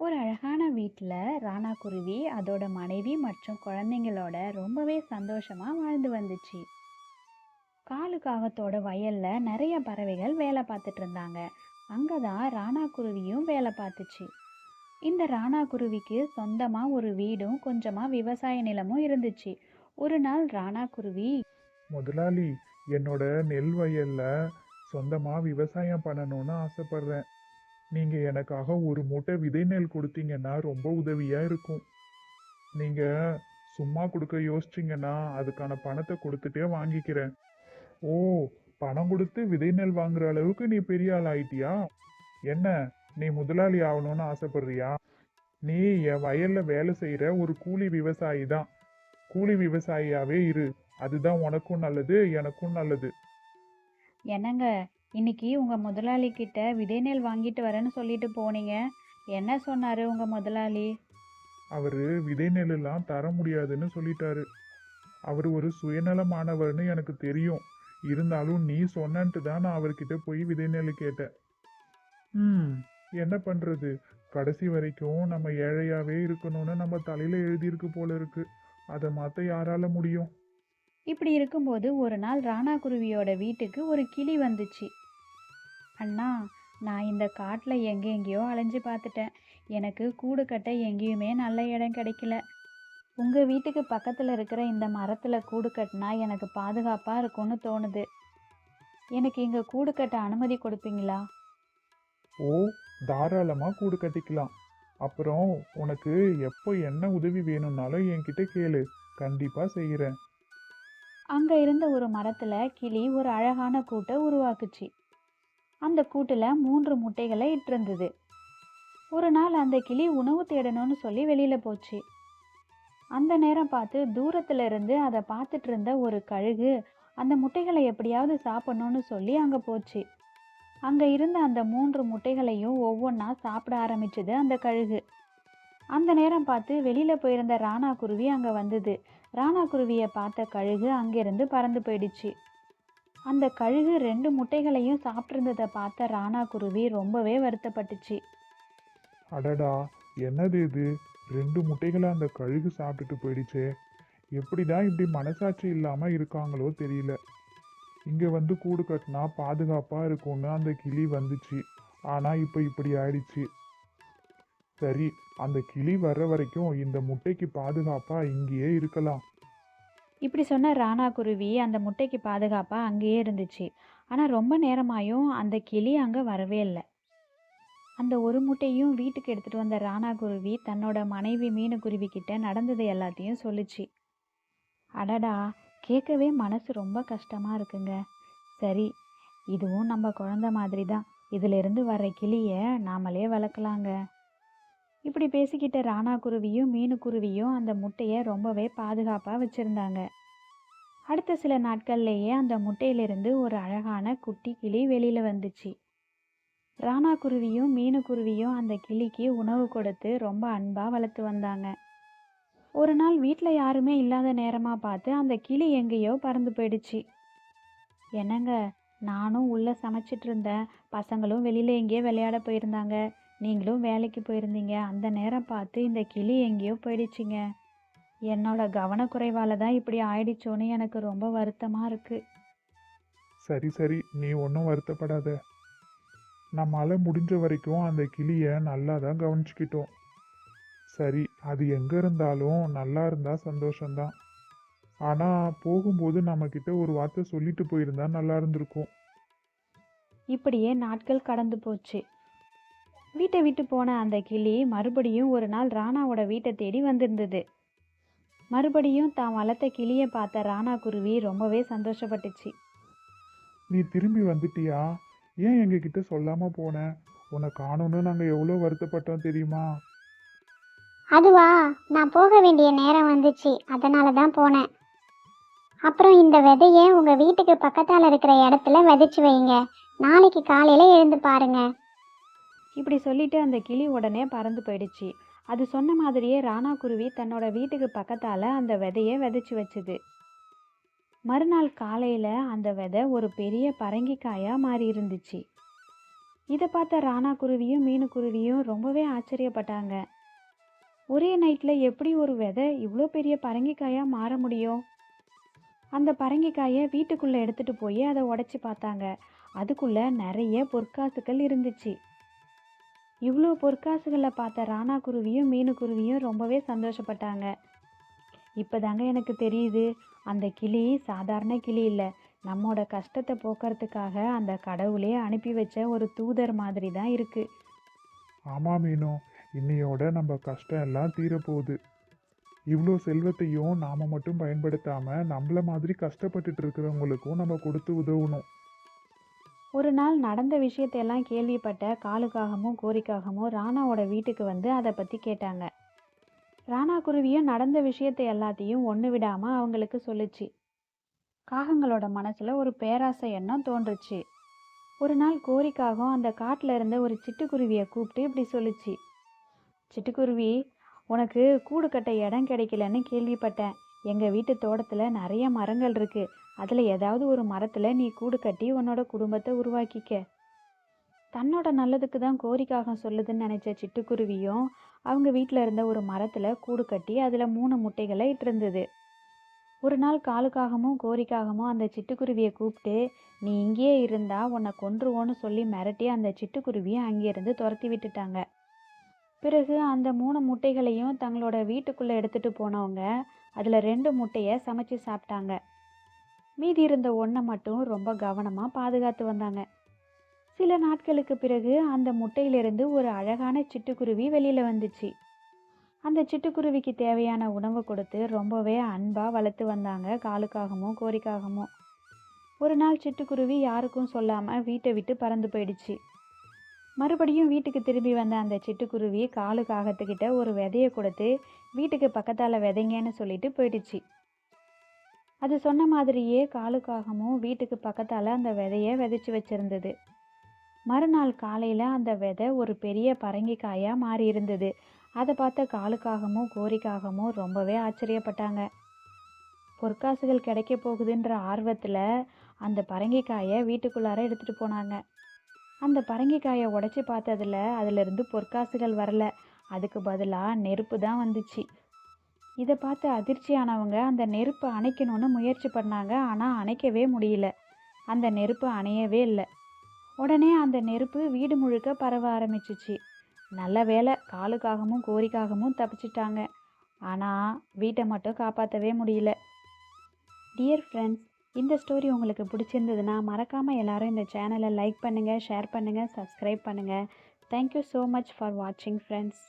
ஒரு அழகான வீட்டில் ராணா குருவி அதோட மனைவி மற்றும் குழந்தைங்களோட ரொம்பவே சந்தோஷமா வாழ்ந்து வந்துச்சு. காலுக்காகத்தோட வயல்ல நிறைய பறவைகள் வேலை பார்த்துட்டு இருந்தாங்க. அங்கதான் ராணா குருவியும் வேலை பார்த்துச்சு. இந்த ராணா குருவிக்கு சொந்தமா ஒரு வீடும் கொஞ்சமா விவசாய நிலமும் இருந்துச்சு. ஒரு நாள் ராணா குருவி, முதலாளி, என்னோட நெல் வயல்ல சொந்தமா விவசாயம் பண்ணணும்னு ஆசைப்படுறேன். நீங்க எனக்காக ஒரு மூட்டை விதை நெல் கொடுத்தீங்கன்னா ரொம்ப உதவியா இருக்கும். நீங்க சும்மா கொடுக்க யோசிச்சீங்கன்னா அதுக்கான பணத்தை கொடுத்துட்டே வாங்கிக்கிறேன். ஓ, பணம் கொடுத்து விதை நெல் வாங்குற அளவுக்கு நீ பெரிய ஆள் ஆயிட்டியா? என்ன, நீ முதலாளி ஆகணும்னு ஆசைப்படுறியா? நீ என் வயல்ல வேலை செய்யற ஒரு கூலி விவசாயி தான். கூலி விவசாயியாவே இரு. அதுதான் உனக்கும் நல்லது, எனக்கும் நல்லது. என்னங்க, இன்னைக்கு உங்க முதலாளி கிட்ட விதை நெல் வாங்கிட்டு வரேன்னு சொல்லிட்டு போனீங்க. என்ன சொன்னாரு உங்க முதலாளி? அவரு விதை நெல்லாம் தர முடியாதுன்னு சொல்லிட்டாரு. அவர் ஒரு சுயநலமானவர்னு எனக்கு தெரியும். இருந்தாலும் நீ சொன்னன்ட்டு தான் நான் அவர்கிட்ட போய் விதை நெல் கேட்டேன். ம் என்ன பண்றது? கடைசி வரைக்கும் நம்ம ஏழையாவே இருக்கணும்னு நம்ம தலையில எழுதியிருக்கு போல இருக்கு. அதை மாத்த யாரால முடியும்? இப்படி இருக்கும்போது ஒரு நாள் ராணா குருவியோட வீட்டுக்கு ஒரு கிளி வந்துச்சு. அண்ணா, நான் இந்த காட்டில் எங்கெங்கேயோ அலைஞ்சு பார்த்துட்டேன். எனக்கு கூடு கட்ட எங்கேயுமே நல்ல இடம் கிடைக்கல. உங்கள் வீட்டுக்கு பக்கத்தில் இருக்கிற இந்த மரத்தில் கூடு கட்டினா எனக்கு பாதுகாப்பாக இருக்கும்னு தோணுது. எனக்கு இங்கே கூடு கட்ட அனுமதி கொடுப்பீங்களா? ஓ, தாராளமா கூடு கட்டிக்கலாம். அப்புறம் உனக்கு எப்போ என்ன உதவி வேணும்னாலும் என்கிட்ட கேளு. கண்டிப்பா செய்யறேன். அங்கே இருந்த ஒரு மரத்தில் கிளி ஒரு அழகான கூட்டை உருவாக்குச்சு. அந்த கூட்டில் 3 முட்டைகளை இட்டிருந்தது. ஒரு நாள் அந்த கிளி உணவு தேடணும்னு சொல்லி வெளியில் போச்சு. அந்த நேரம் பார்த்து தூரத்துல இருந்து அதை பார்த்துட்டு இருந்த ஒரு கழுகு அந்த முட்டைகளை எப்படியாவது சாப்பிடணும்னு சொல்லி அங்கே போச்சு. அங்கே இருந்த அந்த 3 முட்டைகளையும் ஒவ்வொன்றா சாப்பிட ஆரம்பிச்சது அந்த கழுகு. அந்த நேரம் பார்த்து வெளியில் போயிருந்த ராணா குருவி அங்கே வந்தது. ராணா குருவியை பார்த்த கழுகு அங்கிருந்து பறந்து போயிடுச்சு. அந்த கழுகு 2 முட்டைகளையும் சாப்பிட்ருந்ததை பார்த்த ராணா குருவி ரொம்பவே வருத்தப்பட்டுச்சு. அடடா, என்னது இது? 2 முட்டைகளை அந்த கழுகு சாப்பிட்டுட்டு போயிடுச்சே. எப்படிதான் இப்படி மனசாட்சி இல்லாம இருக்காங்களோ தெரியல. இங்க வந்து கூடு கட்டினா பாதுகாப்பா இருக்கும்னு அந்த கிளி வந்துச்சு. ஆனா இப்ப இப்படி ஆயிடுச்சு. சரி, அந்த கிளி வர்ற வரைக்கும் இந்த முட்டைக்கு பாதுகாப்பா இங்கேயே இருக்கலாம். இப்படி சொன்ன ராணா குருவி அந்த முட்டைக்கு பாதுகாப்பாக அங்கேயே இருந்துச்சு. ஆனால் ரொம்ப நேரமாயும் அந்த கிளி அங்கே வரவே இல்லை. அந்த ஒரு முட்டையும் வீட்டுக்கு எடுத்துட்டு வந்த ராணா குருவி தன்னோட மனைவி மீனுக்குருவி கிட்ட நடந்தது எல்லாத்தையும் சொல்லுச்சு. அடடா, கேட்கவே மனசு ரொம்ப கஷ்டமா இருக்குங்க. சரி, இதுவும் நம்ம குழந்தை மாதிரி தான். இதிலிருந்து வர்ற கிளிய நாமளே வளர்க்கலாங்க. இப்படி பேசிக்கிட்ட ராணா குருவியும் மீனுக்குருவியும் அந்த முட்டையை ரொம்பவே பாதுகாப்பாக வச்சிருந்தாங்க. அடுத்த சில நாட்கள்லேயே அந்த முட்டையிலிருந்து ஒரு அழகான குட்டி கிளி வெளியில வந்துச்சு. ராணா குருவியும் மீனுக்குருவியும் அந்த கிளிக்கு உணவு கொடுத்து ரொம்ப அன்பா வளர்த்து வந்தாங்க. ஒரு நாள் வீட்டில் யாருமே இல்லாத நேரமா பார்த்து அந்த கிளி எங்கேயோ பறந்து போயிடுச்சு. என்னங்க, நானும் உள்ள சமைச்சிட்டு இருந்தேன். பசங்களும் வெளியில எங்கேயோ விளையாட போயிருந்தாங்க. நீங்களும் வேலைக்கு போயிருந்தீங்க. அந்த நேரம் பார்த்து இந்த கிளி எங்கேயோ போயிடுச்சுங்க. என்னோட கவனக்குறைவால தான் இப்படி ஆயிடுச்சோன்னு எனக்கு ரொம்ப வருத்தமா இருக்கு. சரி சரி, நீ ஒன்றும் வருத்தப்படாத. நம்மால முடிஞ்ச வரைக்கும் அந்த கிளிய நல்லா தான் கவனிச்சுக்கிட்டோம். சரி, அது எங்க இருந்தாலும் நல்லா இருந்தா சந்தோஷம்தான். ஆனா போகும்போது நம்ம கிட்ட ஒரு வார்த்தை சொல்லிட்டு போயிருந்தா நல்லா இருந்திருக்கும். இப்படியே நாட்கள் கடந்து போச்சு. வீட்டை விட்டு போன அந்த கிளி மறுபடியும் ஒரு நாள் ராணாவோட வீட்டை தேடி வந்திருந்தது. மறுபடியும் தான் வளர்த்த கிளியை பார்த்த ராணா குருவி ரொம்பவே சந்தோஷப்பட்டுச்சு. நீ திரும்பி வந்துட்டியா? ஏன் எங்ககிட்ட சொல்லாம போன? உன்னை காணோன்னு நாங்க எவ்வளோ வருத்தப்பட்டோம் தெரியுமா? அதுவா, நான் போக வேண்டிய நேரம் வந்துச்சு, அதனால தான் போனேன். அப்புறம் இந்த விதைய உங்க வீட்டுக்கு பக்கத்தால இருக்கிற இடத்துல விதைச்சு வைங்க. நாளைக்கு காலையில எழுந்து பாருங்க. இப்படி சொல்லிட்டு அந்த கிளி உடனே பறந்து போயிடுச்சு. அது சொன்ன மாதிரியே ராணா குருவி தன்னோட வீட்டுக்கு பக்கத்தால அந்த விதையை விதைச்சு வச்சுது. மறுநாள் காலையில அந்த விதை ஒரு பெரிய பரங்கிக்காயா மாறி இருந்துச்சு. இதை பார்த்த ராணா குருவியும் மீனுக்குருவியும் ரொம்பவே ஆச்சரியப்பட்டாங்க. ஒரே நைட்டில் எப்படி ஒரு விதை இவ்வளோ பெரிய பரங்கிக்காயாக மாற முடியும்? அந்த பரங்கிக்காயை வீட்டுக்குள்ளே எடுத்துகிட்டு போய் அதை உடைச்சி பார்த்தாங்க. அதுக்குள்ளே நிறைய பொற்காசுகள் இருந்துச்சு. இவ்வளோ பொற்காசுகளை பார்த்த ராணா குருவியும் மீனுக்குருவியும் ரொம்பவே சந்தோஷப்பட்டாங்க. இப்போதாங்க எனக்கு தெரியுது, அந்த கிளி சாதாரண கிளி இல்லை, நம்மோட கஷ்டத்தை போக்குறதுக்காக அந்த கடவுளே அனுப்பி வச்ச ஒரு தூதர் மாதிரி தான் இருக்குது. ஆமா மீனு, இன்னையோட நம்ம கஷ்டம் எல்லாம் தீரப்போகுது. இவ்வளோ செல்வத்தையும் நாம மட்டும் பயன்படுத்தாம நம்மள மாதிரி கஷ்டப்பட்டுட்டு இருக்கிறவங்களுக்கும் நம்ம கொடுத்து உதவணும். ஒரு நாள் நடந்த விஷயத்தையெல்லாம் கேள்விப்பட்ட காலுக்காகமும் கோரிக்காகமும் ராணாவோட வீட்டுக்கு வந்து அதை பற்றி கேட்டாங்க. ராணா குருவியும் நடந்த விஷயத்தை எல்லாத்தையும் ஒன்று விடாமல் அவங்களுக்கு சொல்லுச்சு. காகங்களோட மனசில் ஒரு பேராசை எண்ணம் தோன்றுச்சு. ஒரு நாள் கோரிக்காகம் அந்த காட்டில் இருந்த ஒரு சிட்டுக்குருவியை கூப்பிட்டு இப்படி சொல்லுச்சு. சிட்டுக்குருவி, உனக்கு கூடு கட்ட இடம் கிடைக்கலன்னு கேள்விப்பட்டேன். எங்கள் வீட்டு தோட்டத்தில் நிறைய மரங்கள் இருக்குது. அதில் ஏதாவது ஒரு மரத்தில் நீ கூடு கட்டி உன்னோட குடும்பத்தை உருவாக்கிக்க. தன்னோட நல்லதுக்கு தான் கோரிக்காகம் சொல்லுதுன்னு நினச்ச சிட்டுக்குருவியும் அவங்க வீட்டில் இருந்த ஒரு மரத்தில் கூடு கட்டி அதில் 3 முட்டைகளை இட்டிருந்தது. ஒரு நாள் காலுக்காகமும் கோரிக்காகமும் அந்த சிட்டுக்குருவியை கூப்பிட்டு, நீ இங்கேயே இருந்தா உன்னை கொன்றுவோன்னு சொல்லி மிரட்டி அந்த சிட்டுக்குருவியை அங்கேருந்து துரத்தி விட்டுட்டாங்க. பிறகு அந்த 3 முட்டைகளையும் தங்களோட வீட்டுக்குள்ளே எடுத்துகிட்டு போனவங்க அதில் 2 முட்டையை சமைச்சு சாப்பிட்டாங்க. மீதி இருந்த ஒன்றை மட்டும் ரொம்ப கவனமாக பாதுகாத்து வந்தாங்க. சில நாட்களுக்கு பிறகு அந்த முட்டையிலிருந்து ஒரு அழகான சிட்டுக்குருவி வெளியில் வந்துச்சு. அந்த சிட்டுக்குருவிக்கு தேவையான உணவு கொடுத்து ரொம்பவே அன்பாக வளர்த்து வந்தாங்க காலுக்காகமும் கோரிக்காகமும். ஒரு நாள் சிட்டுக்குருவி யாருக்கும் சொல்லாமல் வீட்டை விட்டு பறந்து போயிடுச்சு. மறுபடியும் வீட்டுக்கு திரும்பி வந்த அந்த சிட்டுக்குருவி காலுக்காகத்துக்கிட்ட ஒரு விதையை கொடுத்து வீட்டுக்கு பக்கத்தால் விதைங்கன்னு சொல்லிட்டு போயிடுச்சு. அது சொன்ன மாதிரியே காலுக்காகமும் வீட்டுக்கு பக்கத்தால் அந்த விதையை விதைச்சி வச்சிருந்தது. மறுநாள் காலையில் அந்த விதை ஒரு பெரிய பரங்கிக்காயாக மாறி இருந்தது. அதை பார்த்த காலுக்காகமும் கோரிக்காகமும் ரொம்பவே ஆச்சரியப்பட்டாங்க. பொற்காசுகள் கிடைக்க போகுதுன்ற ஆர்வத்தில் அந்த பரங்கிக்காயை வீட்டுக்குள்ளார எடுத்துகிட்டு போனாங்க. அந்த பரங்கிக்காயை உடைச்சி பார்த்ததில் அதிலிருந்து பொற்காசுகள் வரல, அதுக்கு பதிலாக நெருப்பு தான் வந்துச்சு. இதை பார்த்து அதிர்ச்சியானவங்க அந்த நெருப்பை அணைக்கணும்னு முயற்சி பண்ணாங்க. ஆனால் அணைக்கவே முடியல. அந்த நெருப்பு அணையவே இல்லை. உடனே அந்த நெருப்பு வீடு முழுக்க பரவ ஆரம்பிச்சிச்சு. நல்ல வேளை காலுக்காகமும் கோரிக்காகமும் தப்பிச்சிட்டாங்க. ஆனால் வீட்டை மட்டும் காப்பாற்றவே முடியல. டியர் ஃப்ரெண்ட்ஸ், இந்த ஸ்டோரி உங்களுக்கு பிடிச்சிருந்ததுன்னா மறக்காமல் எல்லாரும் இந்த சேனலை லைக் பண்ணுங்கள், ஷேர் பண்ணுங்கள், சப்ஸ்கிரைப் பண்ணுங்கள். தேங்க்யூ ஸோ மச் ஃபார் வாட்சிங் ஃப்ரெண்ட்ஸ்.